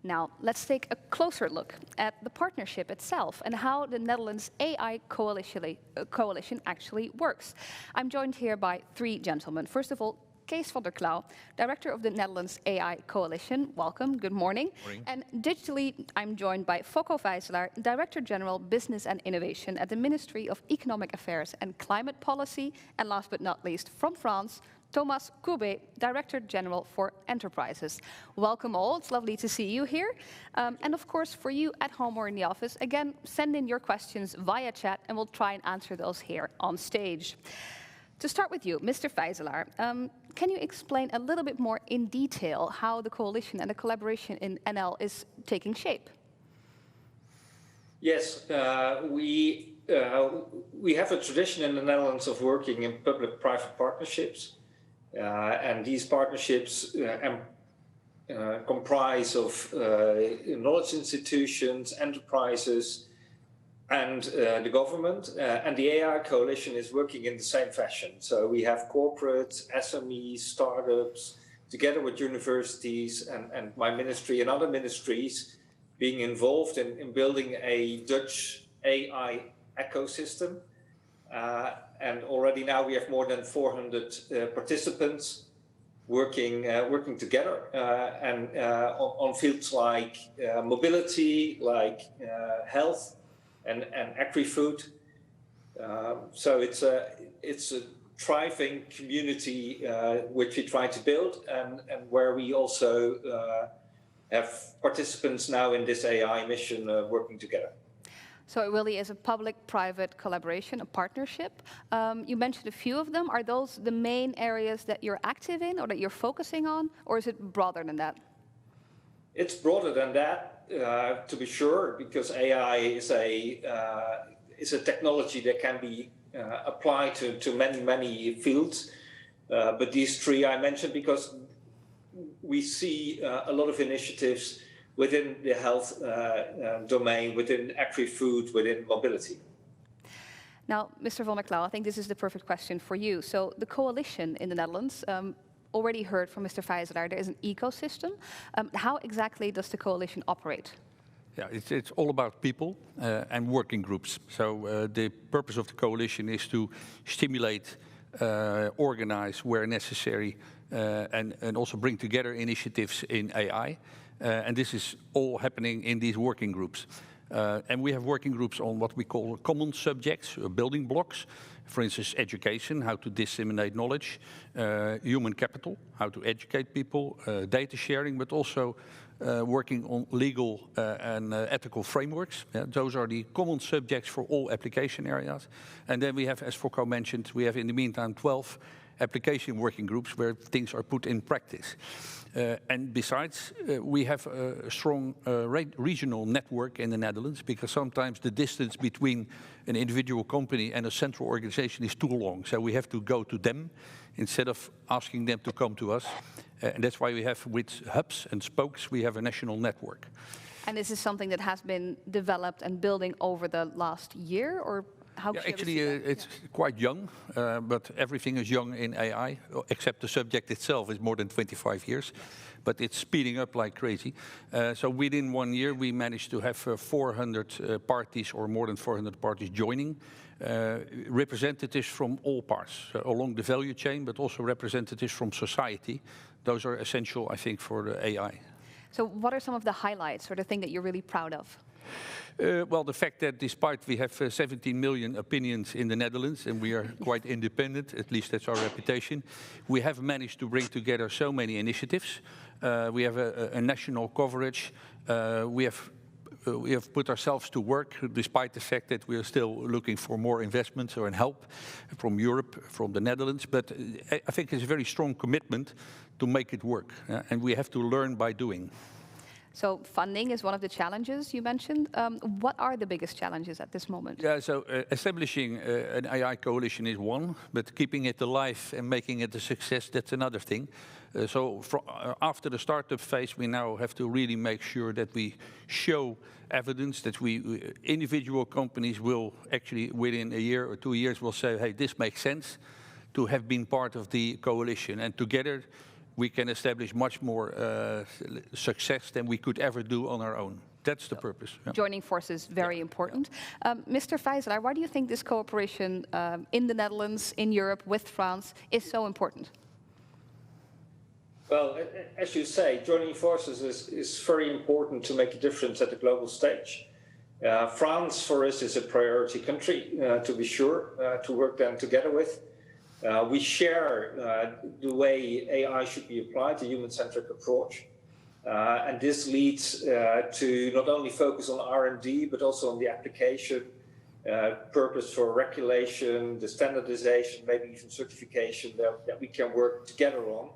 Now, let's take a closer look at the partnership itself and how the Netherlands AI coalition actually works. I'm joined here by three gentlemen. First of all, Kees van der Klauw, Director of the Netherlands AI Coalition. Welcome, good morning. Morning. And digitally, I'm joined by Focko Vijzelaar, Director General Business and Innovation at the Ministry of Economic Affairs and Climate Policy. And last but not least, from France, Thomas Courbet, Director General for Enterprises. Welcome all, it's lovely to see you here. And of course, for you at home or in the office, again, send in your questions via chat and we'll try and answer those here on stage. To start with you, Mr. Vijzelaar, can you explain a little bit more in detail how the coalition and the collaboration in NL is taking shape? Yes, we have a tradition in the Netherlands of working in public-private partnerships. And these partnerships comprise of knowledge institutions, enterprises, and the government. And the AI coalition is working in the same fashion. So we have corporates, SMEs, startups, together with universities and my ministry and other ministries being involved in building a Dutch AI ecosystem. And already now we have more than 400 participants working together on fields like mobility, like health, and agri-food. So it's a thriving community which we try to build, and where we also have participants now in this AI mission working together. So it really is a public-private collaboration, a partnership. You mentioned a few of them. Are those the main areas that you're active in or that you're focusing on, or is it broader than that? It's broader than that, to be sure, because AI is a technology that can be applied to many fields. But these three I mentioned because we see a lot of initiatives within the health domain, within agri-food, within mobility. Now, Mr. van der Klauw, I think this is the perfect question for you. So the coalition in the Netherlands, already heard from Mr. Vijzelaar, there is an ecosystem. How exactly does the coalition operate? Yeah, it's all about people and working groups. So the purpose of the coalition is to stimulate, organize where necessary, and also bring together initiatives in AI. And this is all happening in these working groups. And we have working groups on what we call common subjects, building blocks. For instance, education, how to disseminate knowledge, human capital, how to educate people, data sharing, but also working on legal and ethical frameworks. Yeah, those are the common subjects for all application areas. And then we have, as Focko mentioned, we have in the meantime 12 application working groups where things are put in practice. And besides, we have a strong regional network in the Netherlands, because sometimes the distance between an individual company and a central organization is too long. So we have to go to them instead of asking them to come to us. And that's why we have, with hubs and spokes, we have a national network. And this is something that has been developed and building over the last year, or how? Yeah, actually, it's quite young, but everything is young in AI, except the subject itself is more than 25 years. But it's speeding up like crazy. So within 1 year, we managed to have 400 parties, or more than 400 parties joining, representatives from all parts along the value chain, but also representatives from society. Those are essential, I think, for the AI. So what are some of the highlights, or the thing that you're really proud of? Well, the fact that despite we have 17 million opinions in the Netherlands, and we are quite independent, at least that's our reputation, we have managed to bring together so many initiatives. We have a national coverage. We have put ourselves to work, despite the fact that we are still looking for more investments or help from Europe, from the Netherlands. But I think it's a very strong commitment to make it work, and we have to learn by doing. So funding is one of the challenges you mentioned. What are the biggest challenges at this moment? Yeah, so establishing an AI coalition is one, but keeping it alive and making it a success, that's another thing. After the startup phase, we now have to really make sure that we show evidence that individual companies will actually, within a year or 2 years, will say, hey, this makes sense to have been part of the coalition. And together, we can establish much more success than we could ever do on our own. That's the purpose. Yeah. Joining forces, very important. Mr. Vijzelaar, why do you think this cooperation in the Netherlands, in Europe, with France is so important? Well, as you say, joining forces is very important to make a difference at the global stage. France, for us, is a priority country, to be sure, to work then together with. We share the way AI should be applied, the human-centric approach. And this leads to not only focus on R&D, but also on the application, purpose for regulation, the standardization, maybe even certification that we can work together on,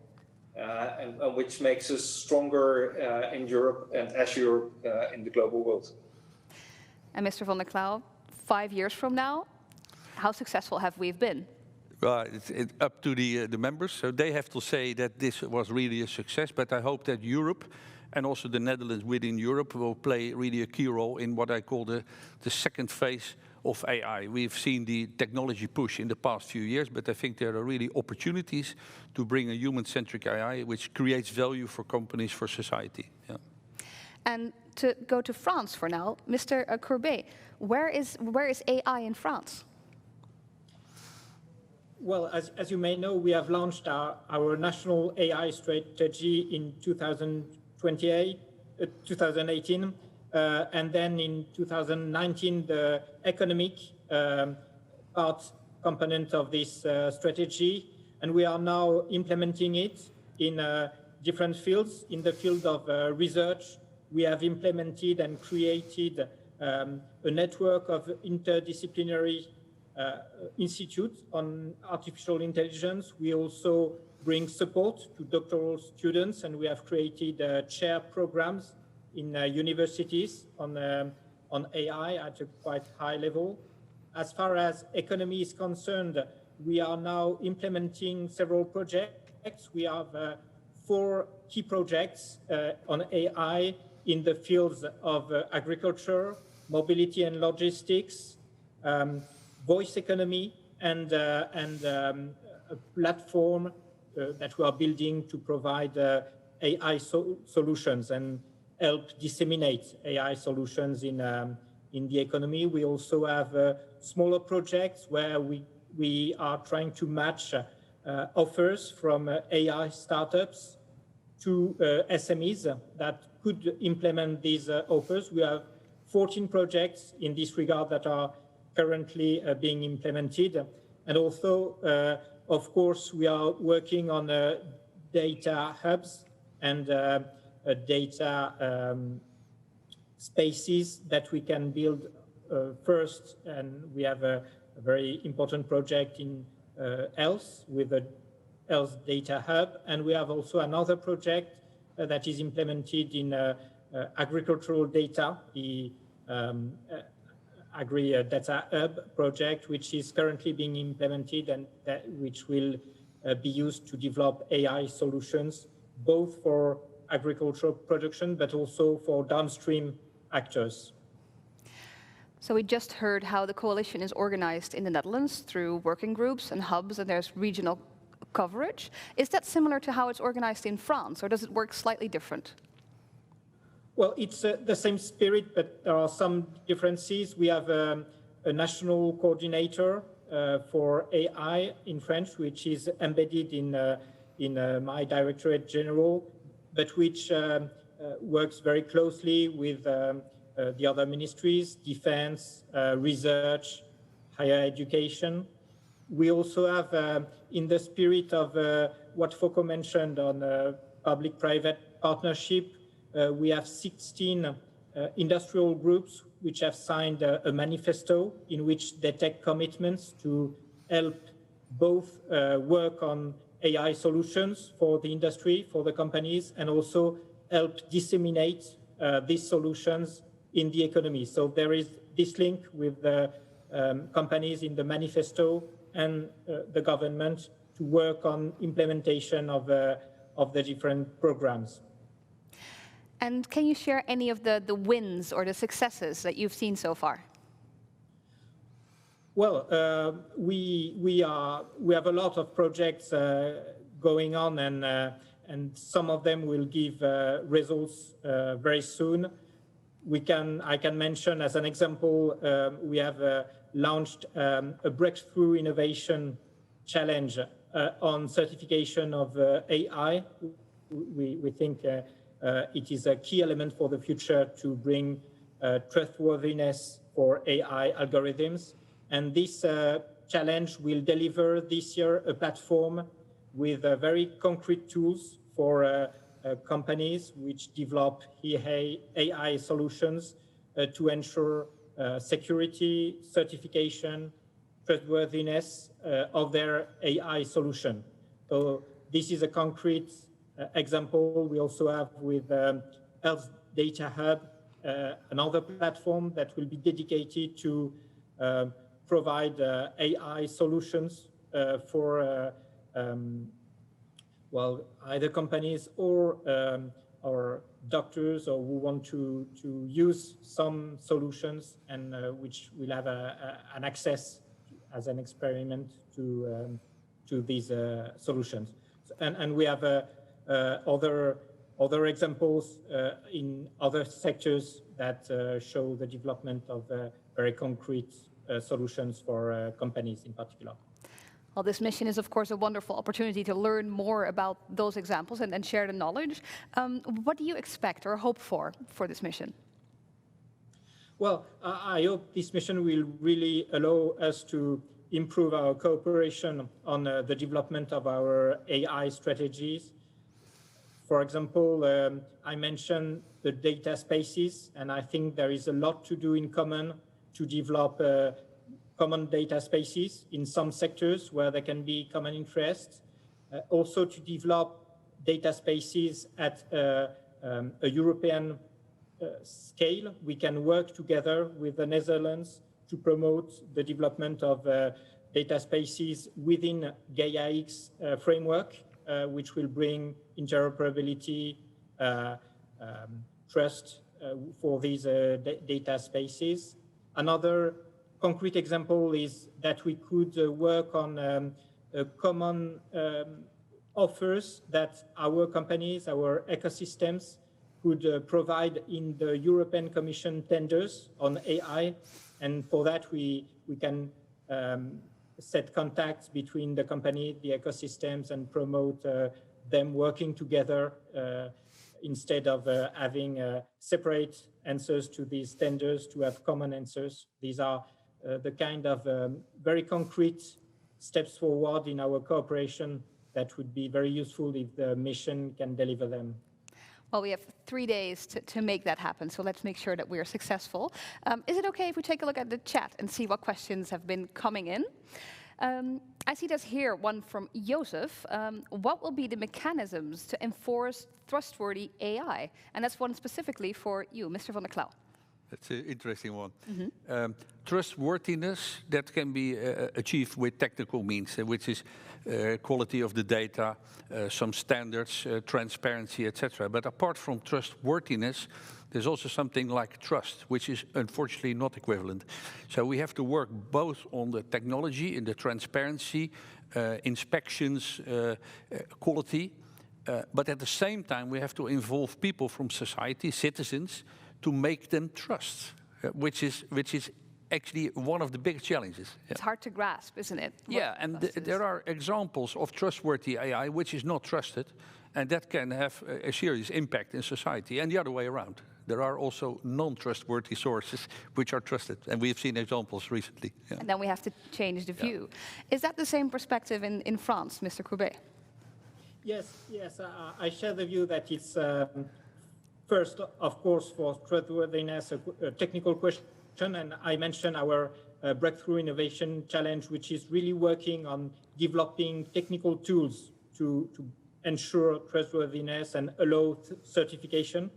and which makes us stronger in Europe and as Europe in the global world. And Mr. van der Klauw, 5 years from now, how successful have we been? Well, it's up to the members, so they have to say that this was really a success. But I hope that Europe, and also the Netherlands within Europe, will play really a key role in what I call the second phase of AI. We've seen the technology push in the past few years, but I think there are really opportunities to bring a human-centric AI, which creates value for companies, for society. Yeah. And to go to France for now, Mr. Courbet, where is AI in France? Well, as you may know, we have launched our national AI strategy in 2018, and then in 2019, the economic part component of this strategy, and we are now implementing it in different fields. In the field of research, we have implemented and created a network of interdisciplinary institute on artificial intelligence. We also bring support to doctoral students, and we have created chair programs in universities on AI at a quite high level. As far as economy is concerned, we are now implementing several projects. We have 4 key projects on AI in the fields of agriculture, mobility and logistics, voice economy, and a platform that we are building to provide AI solutions and help disseminate AI solutions in the economy. We also have smaller projects where we are trying to match offers from AI startups to SMEs that could implement these offers. We have 14 projects in this regard that are currently being implemented. And also, of course, we are working on data hubs and data spaces that we can build first. And we have a very important project in health with a health data hub. And we have also another project that is implemented in agricultural data, the Agri Data Hub project, which is currently being implemented and which will be used to develop AI solutions, both for agricultural production, but also for downstream actors. So we just heard how the coalition is organized in the Netherlands through working groups and hubs, and there's regional coverage. Is that similar to how it's organized in France, or does it work slightly different? Well, it's the same spirit, but there are some differences. We have a national coordinator for AI in French, which is embedded in my Directorate General, but which works very closely with the other ministries, defense, research, higher education. We also have, in the spirit of what Foucault mentioned on public-private partnership, we have 16 industrial groups which have signed a manifesto in which they take commitments to help both work on AI solutions for the industry, for the companies, and also help disseminate these solutions in the economy. So there is this link with the companies in the manifesto and the government to work on implementation of the different programs. And can you share any of the wins or the successes that you've seen so far? Well, we have a lot of projects going on, and some of them will give results very soon. I can mention as an example, we have launched a breakthrough innovation challenge on certification of AI. We think it is a key element for the future to bring trustworthiness for AI algorithms. And this challenge will deliver this year a platform with very concrete tools for companies which develop AI solutions to ensure security, certification, trustworthiness of their AI solution. So this is a concrete example. We also have with Health Data Hub, another platform that will be dedicated to provide AI solutions for well, either companies or doctors or who want to use some solutions and which will have an access as an experiment to these solutions. And we have other examples in other sectors that show the development of very concrete solutions for companies in particular. Well, this mission is, of course, a wonderful opportunity to learn more about those examples and share the knowledge. What do you expect or hope for this mission? Well, I hope this mission will really allow us to improve our cooperation on the development of our AI strategies. For example, I mentioned the data spaces, and I think there is a lot to do in common to develop common data spaces in some sectors where there can be common interests. Also to develop data spaces at a European scale. We can work together with the Netherlands to promote the development of data spaces within NAIC framework, which will bring interoperability, trust for these data spaces. Another concrete example is that we could work on common offers that our companies, our ecosystems could provide in the European Commission tenders on AI. And for that, we can set contacts between the company, the ecosystems, and promote them working together instead of having separate answers to these tenders, to have common answers. These are the kind of very concrete steps forward in our cooperation that would be very useful if the mission can deliver them. Well, we have 3 days to make that happen, so let's make sure that we are successful. Is it okay if we take a look at the chat and see what questions have been coming in? I see there's here one from Joseph. What will be the mechanisms to enforce trustworthy AI? And that's one specifically for you, Mr. van der Klauw. That's an interesting one. Trustworthiness, that can be achieved with technical means, which is quality of the data, some standards, transparency, etc. But apart from trustworthiness, there's also something like trust, which is unfortunately not equivalent. So we have to work both on the technology, in the transparency, inspections, quality, but at the same time we have to involve people from society, citizens, to make them trust, which is actually one of the big challenges. It's hard to grasp, isn't it? Yeah, and there are examples of trustworthy AI which is not trusted, and that can have a serious impact in society, and the other way around. There are also non-trustworthy sources which are trusted, and we have seen examples recently. Yeah. And then we have to change the view. Is that the same perspective in France, Mr. Courbet? Yes, I share the view that it's first, of course, for trustworthiness, a technical question, and I mentioned our Breakthrough Innovation Challenge, which is really working on developing technical tools to ensure trustworthiness and allow certification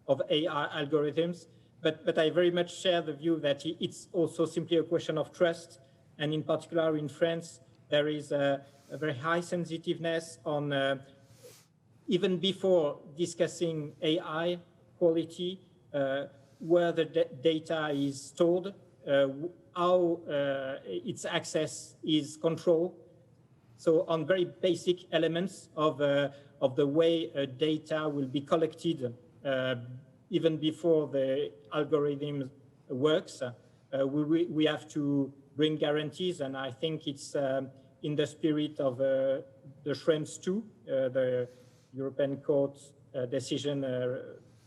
of AI algorithms. But I very much share the view that it's also simply a question of trust, and in particular in France, there is a very high sensitiveness on even before discussing AI quality, where the data is stored, how its access is controlled. So on very basic elements of the way data will be collected, even before the algorithm works, we have to bring guarantees, and I think it's in the spirit of the Schrems II, the European Court decision,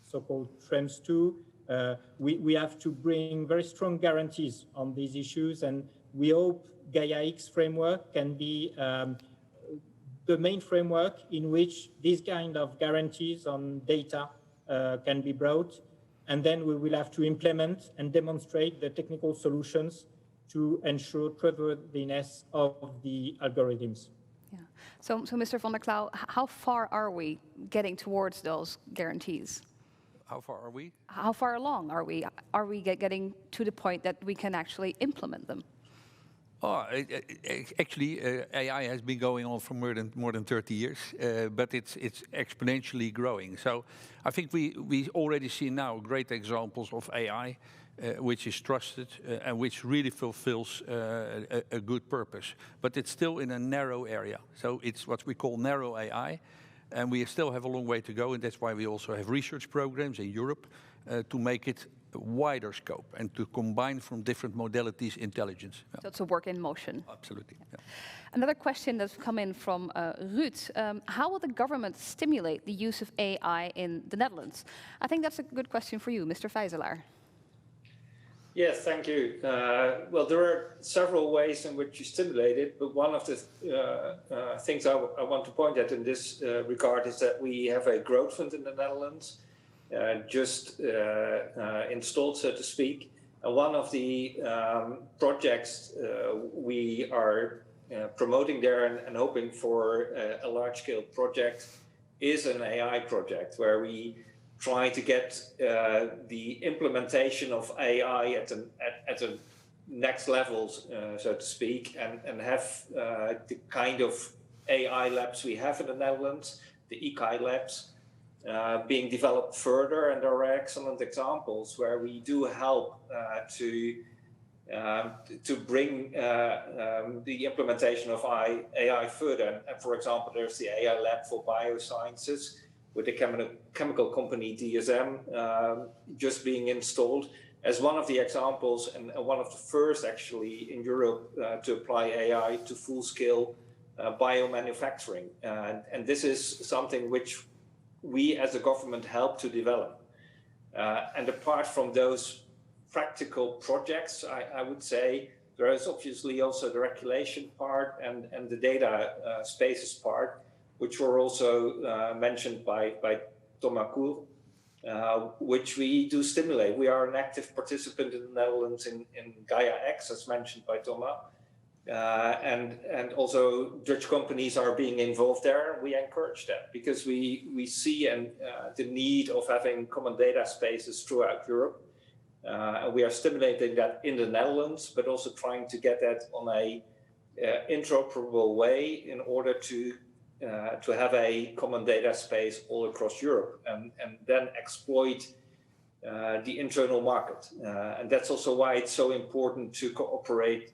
so-called Schrems II. We have to bring very strong guarantees on these issues, and we hope Gaia-X framework can be the main framework in which these kind of guarantees on data can be brought, and then we will have to implement and demonstrate the technical solutions to ensure trustworthiness of the algorithms. Yeah. So Mr. van der Klauw, how far are we getting towards those guarantees? How far are we? How far along are we? Are we getting to the point that we can actually implement them? Oh, actually, AI has been going on for more than 30 years, but it's exponentially growing. So I think we already see now great examples of AI, which is trusted and which really fulfills a good purpose. But it's still in a narrow area. So it's what we call narrow AI, and we still have a long way to go. And that's why we also have research programs in Europe to make it wider scope and to combine from different modalities intelligence. So it's a work in motion. Absolutely. Yeah. Another question that's come in from Ruud. How will the government stimulate the use of AI in the Netherlands? I think that's a good question for you, Mr. Vijzelaar. Yes, thank you. Well, there are several ways in which you stimulate it, but one of the things I want to point at in this regard is that we have a growth fund in the Netherlands, just installed, so to speak. And one of the projects we are promoting there and hoping for a large-scale project is an AI project where we try to get the implementation of AI at the next levels, so to speak, and have the kind of AI labs we have in the Netherlands, the EKI labs, being developed further. And there are excellent examples where we do help to bring the implementation of AI further. And for example, there's the AI lab for biosciences with the chemical company DSM just being installed as one of the examples and one of the first actually in Europe to apply AI to full-scale biomanufacturing. And this is something which we as a government help to develop. And apart from those practical projects, I would say there is obviously also the regulation part and the data spaces part, which were also mentioned by Thomas Cour, which we do stimulate. We are an active participant in the Netherlands in Gaia-X, as mentioned by Thomas. And also Dutch companies are being involved there. We encourage that because we see the need of having common data spaces throughout Europe. We are stimulating that in the Netherlands, but also trying to get that on a interoperable way in order to have a common data space all across Europe and then exploit the internal market. And that's also why it's so important to cooperate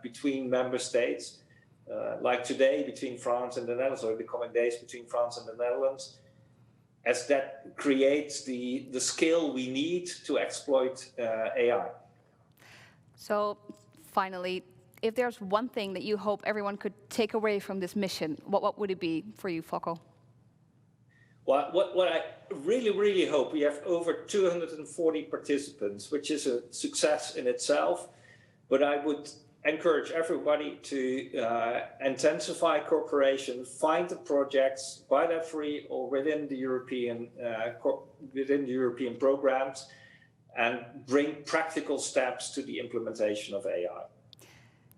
between member states, like today between France and the Netherlands, or the coming days between France and the Netherlands, as that creates the scale we need to exploit AI. So finally, if there's one thing that you hope everyone could take away from this mission, what would it be for you, Focko? Well, what I really, really hope, we have over 240 participants, which is a success in itself. But I would encourage everybody to intensify cooperation, find the projects, buy that free or within the European programs, and bring practical steps to the implementation of AI.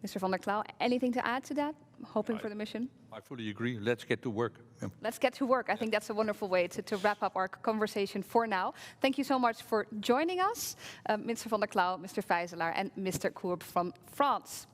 Mr. van der Klauw, anything to add to that? Hoping for the mission? I fully agree. Let's get to work. Yeah. Let's get to work. I think that's a wonderful way to wrap up our conversation for now. Thank you so much for joining us, Mr. van der Klauw, Mr. Vijzelaar, and Mr. Cour from France.